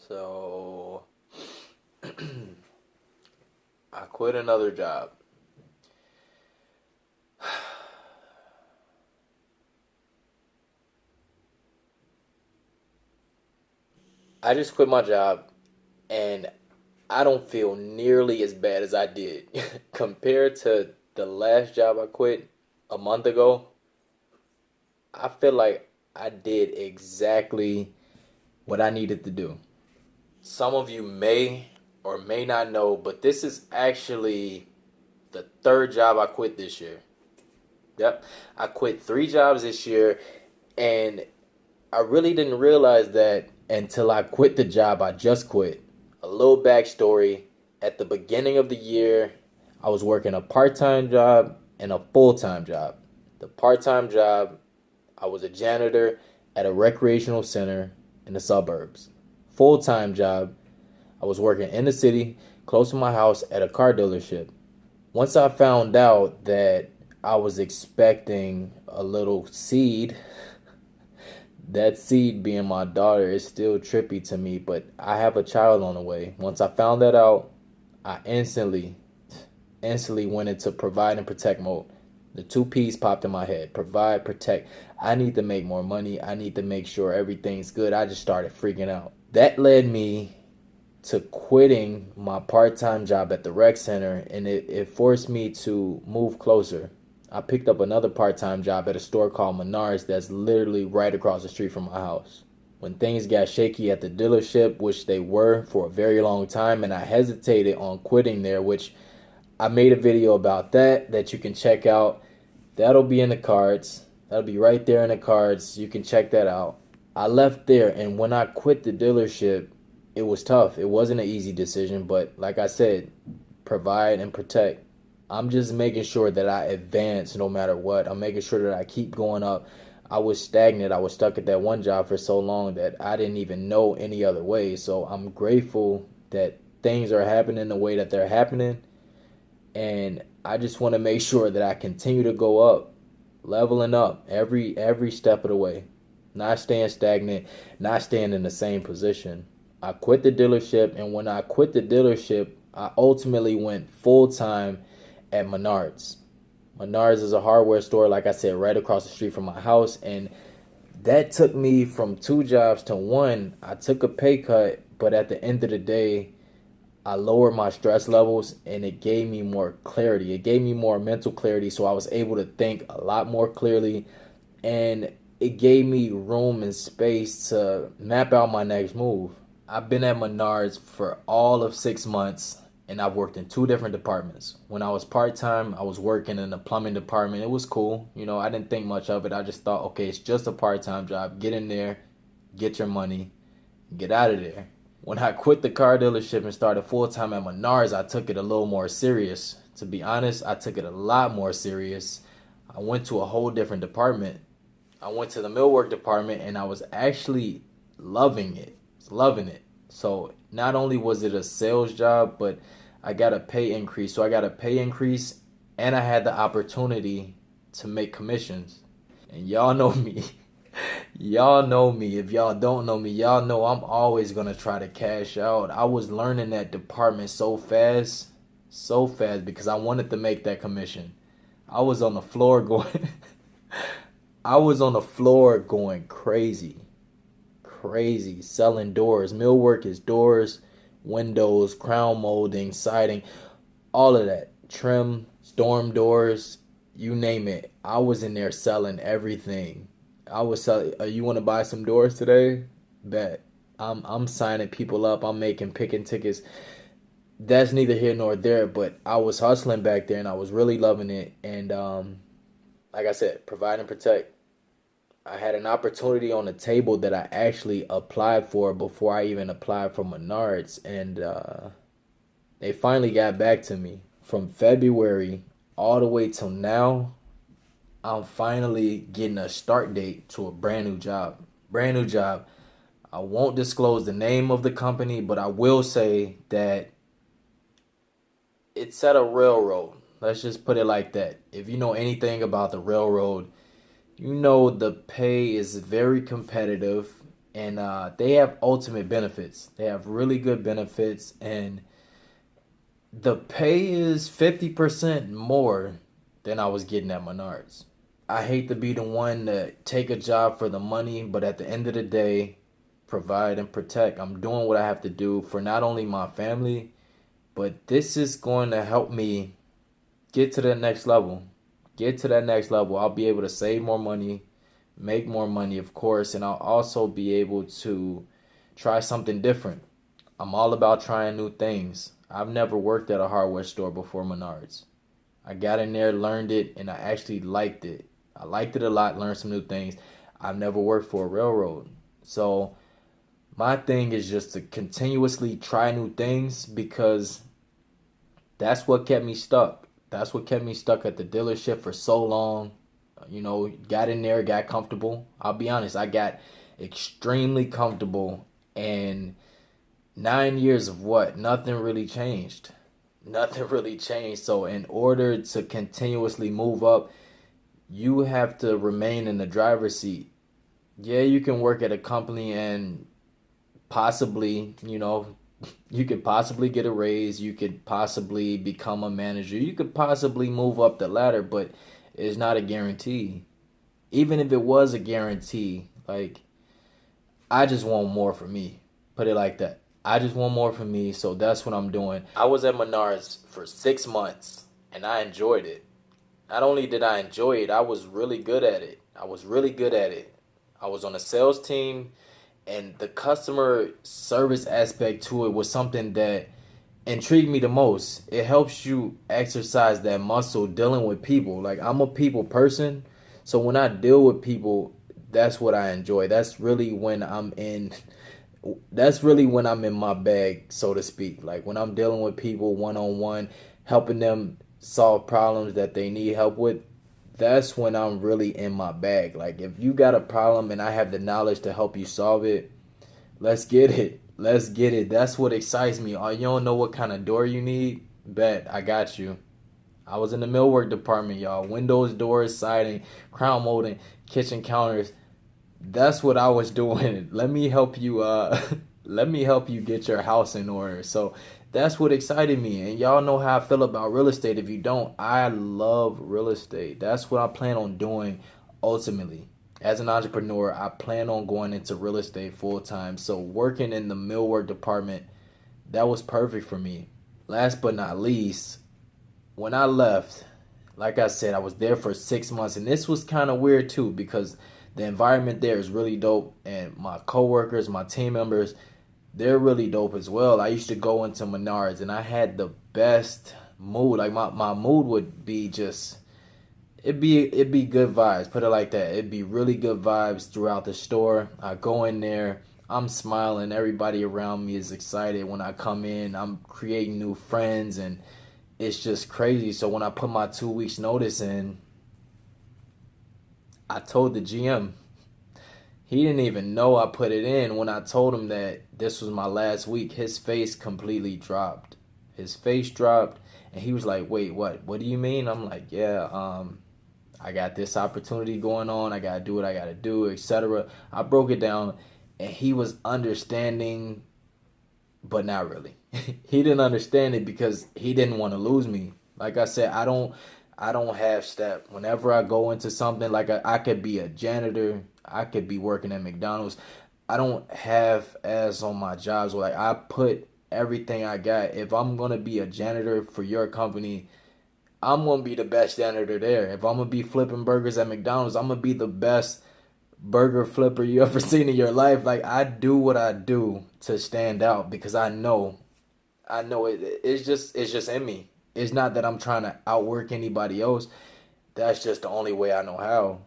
So I quit another job. I just quit my job and I don't feel nearly as bad as I did compared to the last job I quit a month ago. I feel like I did exactly what I needed to do. Some of you may or may not know, but this is actually the third job I quit this year. Yep. I quit three jobs this year, and I really didn't realize that until I quit the job I just quit. A little backstory: at the beginning of the year, I was working a part time job and a full time job. The part time job, I was a janitor at a recreational center in the suburbs. Full time job, I was working in the city, close to my house at a car dealership. Once I found out that I was expecting a little seed, that seed being my daughter is still trippy to me, but I have a child on the way. Once I found that out, I instantly went into provide and protect mode. The two P's popped in my head: provide, protect. I need to make more money. I need to make sure everything's good. I just started freaking out. That led me to quitting my part-time job at the rec center, and it forced me to move closer. I picked up another part-time job at a store called Menards that's literally right across the street from my house. When things got shaky at the dealership, which they were for a very long time, and I hesitated on quitting there, which I made a video about that you can check out. That'll be in the cards. That'll be right there in the cards. You can check that out. I left there, and when I quit the dealership, it was tough. It wasn't an easy decision, but like I said, provide and protect. I'm just making sure that I advance no matter what. I'm making sure that I keep going up. I was stagnant. I was stuck at that one job for so long that I didn't even know any other way. So I'm grateful that things are happening the way that they're happening. And I just want to make sure that I continue to go up, leveling up every step of the way. Not staying stagnant, not staying in the same position. I quit the dealership, and when I quit the dealership, I ultimately went full time at Menards. Menards is a hardware store, like I said, right across the street from my house, and that took me from two jobs to one. I took a pay cut, but at the end of the day, I lowered my stress levels, and it gave me more clarity. It gave me more mental clarity, so I was able to think a lot more clearly, and it gave me room and space to map out my next move. I've been at Menards for all of 6 months, and I've worked in two different departments. When I was part-time, I was working in the plumbing department. It was cool. I didn't think much of it. I just thought, okay, it's just a part-time job. Get in there, get your money, get out of there. When I quit the car dealership and started full-time at Menards, I took it a little more serious. To be honest, I took it a lot more serious. I went to a whole different department. I went to the millwork department, and I was actually loving it. Loving it. So not only was it a sales job, but I got a pay increase. So I got a pay increase, and I had the opportunity to make commissions. And y'all know me. Y'all know me. If y'all don't know me, y'all know I'm always going to try to cash out. I was learning that department so fast because I wanted to make that commission. I was on the floor going I was on the floor going crazy selling doors. Millwork is doors, windows, crown molding, siding, all of that. Trim, storm doors, you name it. I was in there selling everything. I was selling. You want to buy some doors today? Bet. I'm signing people up. I'm making picking tickets. That's neither here nor there. But I was hustling back there, and I was really loving it. And like I said, provide and protect. I had an opportunity on the table that I actually applied for before I even applied for Menards, and they finally got back to me. From February all the way till now, I'm finally getting a start date to a brand new job. Brand new job. I won't disclose the name of the company, but I will say that it's at a railroad. Let's just put it like that. If you know anything about the railroad, you know the pay is very competitive, and they have ultimate benefits. They have really good benefits, and the pay is 50% more than I was getting at Menards. I hate to be the one to take a job for the money, but at the end of the day, provide and protect. I'm doing what I have to do for not only my family, but this is going to help me get to that next level. Get to that next level. I'll be able to save more money, make more money, of course, and I'll also be able to try something different. I'm all about trying new things. I've never worked at a hardware store before Menards. I got in there, learned it, and I actually liked it. I liked it a lot, learned some new things. I've never worked for a railroad. So my thing is just to continuously try new things because that's what kept me stuck. That's what kept me stuck at the dealership for so long. Got in there, got comfortable. I'll be honest, I got extremely comfortable, and 9 years of what? Nothing really changed. Nothing really changed. So in order to continuously move up, you have to remain in the driver's seat. Yeah, you can work at a company and possibly, you could possibly get a raise. You could possibly become a manager. You could possibly move up the ladder, but it's not a guarantee. Even if it was a guarantee, like, I just want more for me. Put it like that. I just want more for me, so that's what I'm doing. I was at Menards for 6 months, and I enjoyed it. Not only did I enjoy it, I was really good at it. I was really good at it. I was on a sales team, and the customer service aspect to it was something that intrigued me the most. It helps you exercise that muscle dealing with people. Like, I'm a people person, so when I deal with people, that's what I enjoy. That's really when I'm in my bag, so to speak. Like, when I'm dealing with people one on one, helping them solve problems that they need help with, that's when I'm really in my bag. Like, if you got a problem and I have the knowledge to help you solve it, let's get it. Let's get it. That's what excites me. Oh, you don't know what kind of door you need? Bet, I got you. I was in the millwork department, y'all. Windows, doors, siding, crown molding, kitchen counters. That's what I was doing. Let me help you let me help you get your house in order. So that's what excited me. And y'all know how I feel about real estate. If you don't, I love real estate. That's what I plan on doing ultimately. As an entrepreneur, I plan on going into real estate full time. So working in the millwork department, that was perfect for me. Last but not least, when I left, like I said, I was there for 6 months, and this was kind of weird too because the environment there is really dope, and my coworkers, my team members, they're really dope as well. I used to go into Menards, and I had the best mood. Like, my mood would be just, it'd be good vibes. Put it like that. It'd be really good vibes throughout the store. I go in there, I'm smiling. Everybody around me is excited when I come in. I'm creating new friends, and it's just crazy. So when I put my 2 weeks notice in, I told the GM. He didn't even know I put it in. When I told him that this was my last week, his face completely dropped. His face dropped, and he was like, wait, what? What do you mean? I'm like, yeah, I got this opportunity going on. I got to do what I got to do, etc. I broke it down, and he was understanding, but not really. He didn't understand it because he didn't want to lose me. Like I said, I don't half step. Whenever I go into something, like I could be a janitor, I could be working at McDonald's. I don't have ass on my jobs. Like, I put everything I got. If I'm gonna be a janitor for your company, I'm gonna be the best janitor there. If I'm gonna be flipping burgers at McDonald's, I'm gonna be the best burger flipper you ever seen in your life. Like, I do what I do to stand out because I know it's just in me. It's not that I'm trying to outwork anybody else. That's just the only way I know how.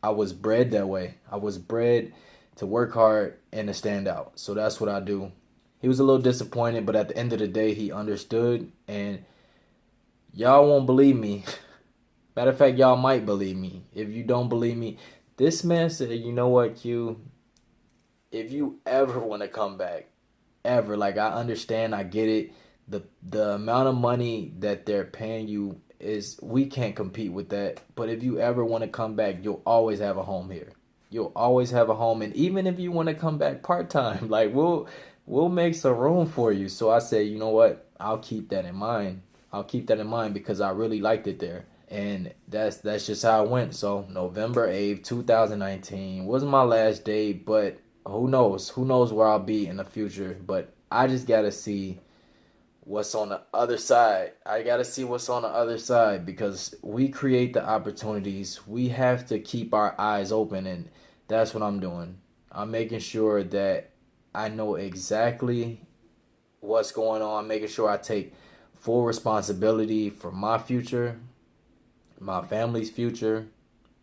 I was bred that way. I was bred to work hard and to stand out. So that's what I do. He was a little disappointed, but at the end of the day, he understood. And y'all won't believe me. Matter of fact, y'all might believe me. If you don't believe me, this man said, you know what, Q? If you ever want to come back, ever, like, I understand, I get it. The amount of money that they're paying you is, we can't compete with that. But if you ever want to come back, you'll always have a home here. You'll always have a home, and even if you want to come back part-time, like we'll make some room for you. So I said, you know what? I'll keep that in mind. I'll keep that in mind because I really liked it there. And that's just how it went. So November 8th, 2019 was my last day, but who knows? Who knows where I'll be in the future? But I just gotta see what's on the other side. I gotta see what's on the other side because we create the opportunities. We have to keep our eyes open, and that's what I'm doing. I'm making sure that I know exactly what's going on, making sure I take full responsibility for my future, my family's future,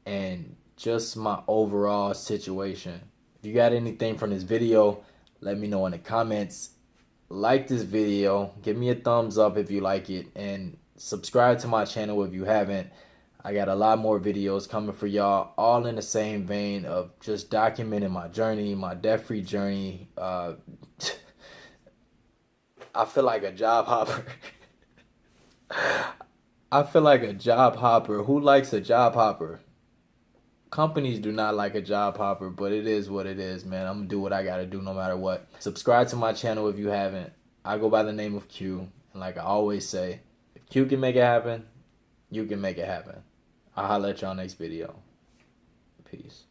and just my overall situation. If you got anything from this video, let me know in the comments. Like this video, give me a thumbs up if you like it, and subscribe to my channel if you haven't. I got a lot more videos coming for y'all, all in the same vein of just documenting my journey, my debt-free journey. I feel like a job hopper. I feel like a job hopper. Who likes a job hopper? Companies do not like a job hopper, but it is what it is, man. I'm gonna do what I gotta do no matter what. Subscribe to my channel if you haven't. I go by the name of Q, and like I always say, if Q can make it happen, you can make it happen. I'll holler at y'all next video. Peace.